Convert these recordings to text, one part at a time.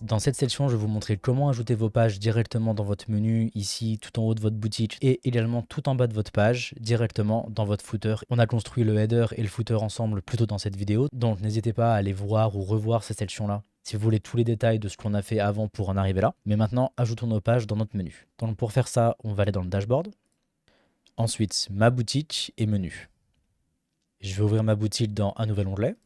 Dans cette section, je vais vous montrer comment ajouter vos pages directement dans votre menu, ici, tout en haut de votre boutique et également tout en bas de votre page, directement dans votre footer. On a construit le header et le footer ensemble plus tôt dans cette vidéo, donc n'hésitez pas à aller voir ou revoir cette section-là si vous voulez tous les détails de ce qu'on a fait avant pour en arriver là. Mais maintenant, ajoutons nos pages dans notre menu. Donc pour faire ça, on va aller dans le dashboard. Ensuite, ma boutique et menu. Je vais ouvrir ma boutique dans un nouvel onglet.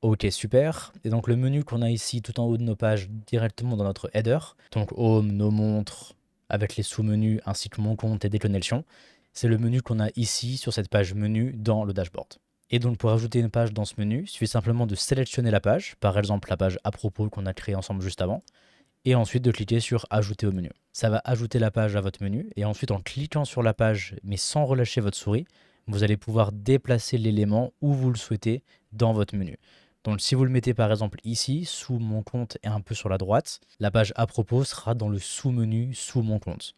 Ok, super. Et donc le menu qu'on a ici tout en haut de nos pages directement dans notre header, donc home, nos montres, avec les sous-menus ainsi que mon compte et déconnexion, c'est le menu qu'on a ici sur cette page menu dans le dashboard. Et donc pour ajouter une page dans ce menu, il suffit simplement de sélectionner la page, par exemple la page à propos qu'on a créée ensemble juste avant, et ensuite de cliquer sur ajouter au menu. Ça va ajouter la page à votre menu, et ensuite en cliquant sur la page mais sans relâcher votre souris, vous allez pouvoir déplacer l'élément où vous le souhaitez dans votre menu. Donc si vous le mettez par exemple ici, sous mon compte et un peu sur la droite, la page à propos sera dans le sous-menu sous mon compte.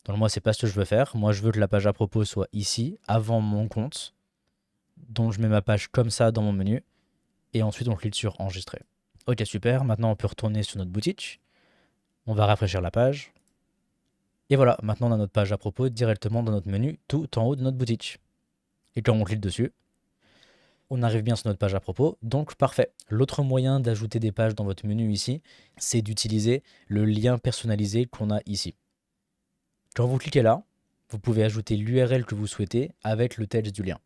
Donc moi c'est pas ce que je veux faire, moi je veux que la page à propos soit ici, avant mon compte. Donc je mets ma page comme ça dans mon menu, et ensuite on clique sur enregistrer. Ok super, maintenant on peut retourner sur notre boutique, on va rafraîchir la page, et voilà, maintenant on a notre page à propos directement dans notre menu, tout en haut de notre boutique. Et quand on clique dessus, on arrive bien sur notre page à propos, donc parfait. L'autre moyen d'ajouter des pages dans votre menu ici, c'est d'utiliser le lien personnalisé qu'on a ici. Quand vous cliquez là, vous pouvez ajouter l'URL que vous souhaitez avec le texte du lien.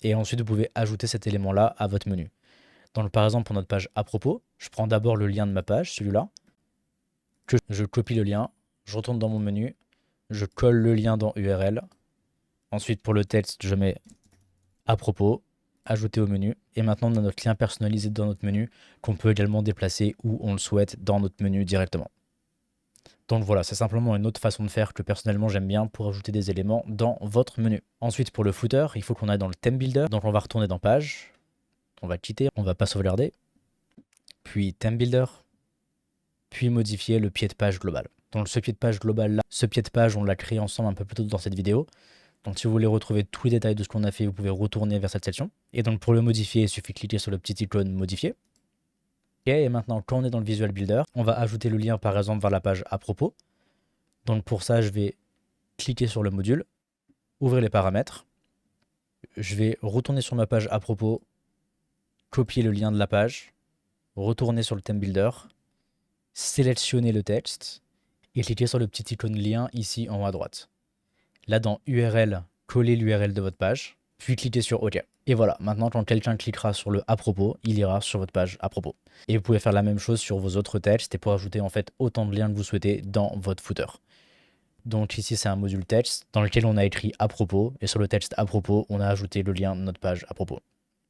Et ensuite, vous pouvez ajouter cet élément-là à votre menu. Donc, par exemple, pour notre page à propos, je prends d'abord le lien de ma page, celui-là, je copie le lien, je retourne dans mon menu, je colle le lien dans URL. Ensuite, pour le texte, je mets à propos, ajouter au menu, et maintenant on a notre lien personnalisé dans notre menu qu'on peut également déplacer où on le souhaite dans notre menu directement. Donc voilà, c'est simplement une autre façon de faire que personnellement j'aime bien pour ajouter des éléments dans votre menu. Ensuite pour le footer, il faut qu'on aille dans le theme builder, donc on va retourner dans page, on va quitter, on va pas sauvegarder, puis theme builder, puis modifier le pied de page global. Donc ce pied de page global là, ce pied de page on l'a créé ensemble un peu plus tôt dans cette vidéo. Donc si vous voulez retrouver tous les détails de ce qu'on a fait, vous pouvez retourner vers cette section. Et donc pour le modifier, il suffit de cliquer sur le petit icône modifier. Et maintenant, quand on est dans le Visual Builder, on va ajouter le lien par exemple vers la page à propos. Donc pour ça, je vais cliquer sur le module, ouvrir les paramètres. Je vais retourner sur ma page à propos, copier le lien de la page, retourner sur le Theme Builder, sélectionner le texte et cliquer sur le petit icône lien ici en haut à droite. Là dans URL, collez l'URL de votre page, puis cliquez sur OK. Et voilà, maintenant quand quelqu'un cliquera sur le à propos, il ira sur votre page à propos. Et vous pouvez faire la même chose sur vos autres textes et pour ajouter en fait autant de liens que vous souhaitez dans votre footer. Donc ici c'est un module texte dans lequel on a écrit à propos et sur le texte à propos, on a ajouté le lien de notre page à propos.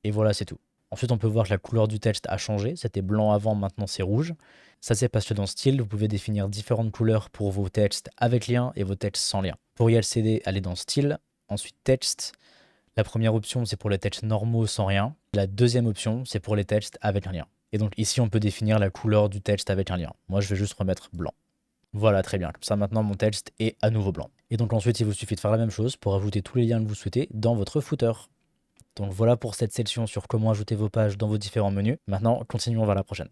Et voilà, c'est tout. Ensuite, on peut voir que la couleur du texte a changé. C'était blanc avant, maintenant c'est rouge. Ça, c'est parce que dans Style, vous pouvez définir différentes couleurs pour vos textes avec lien et vos textes sans lien. Pour y accéder, allez dans Style, ensuite Texte. La première option, c'est pour les textes normaux sans rien. La deuxième option, c'est pour les textes avec un lien. Et donc ici, on peut définir la couleur du texte avec un lien. Moi, je vais juste remettre blanc. Voilà, très bien. Comme ça, maintenant, mon texte est à nouveau blanc. Et donc ensuite, il vous suffit de faire la même chose pour ajouter tous les liens que vous souhaitez dans votre footer. Donc voilà pour cette section sur comment ajouter vos pages dans vos différents menus. Maintenant, continuons vers la prochaine.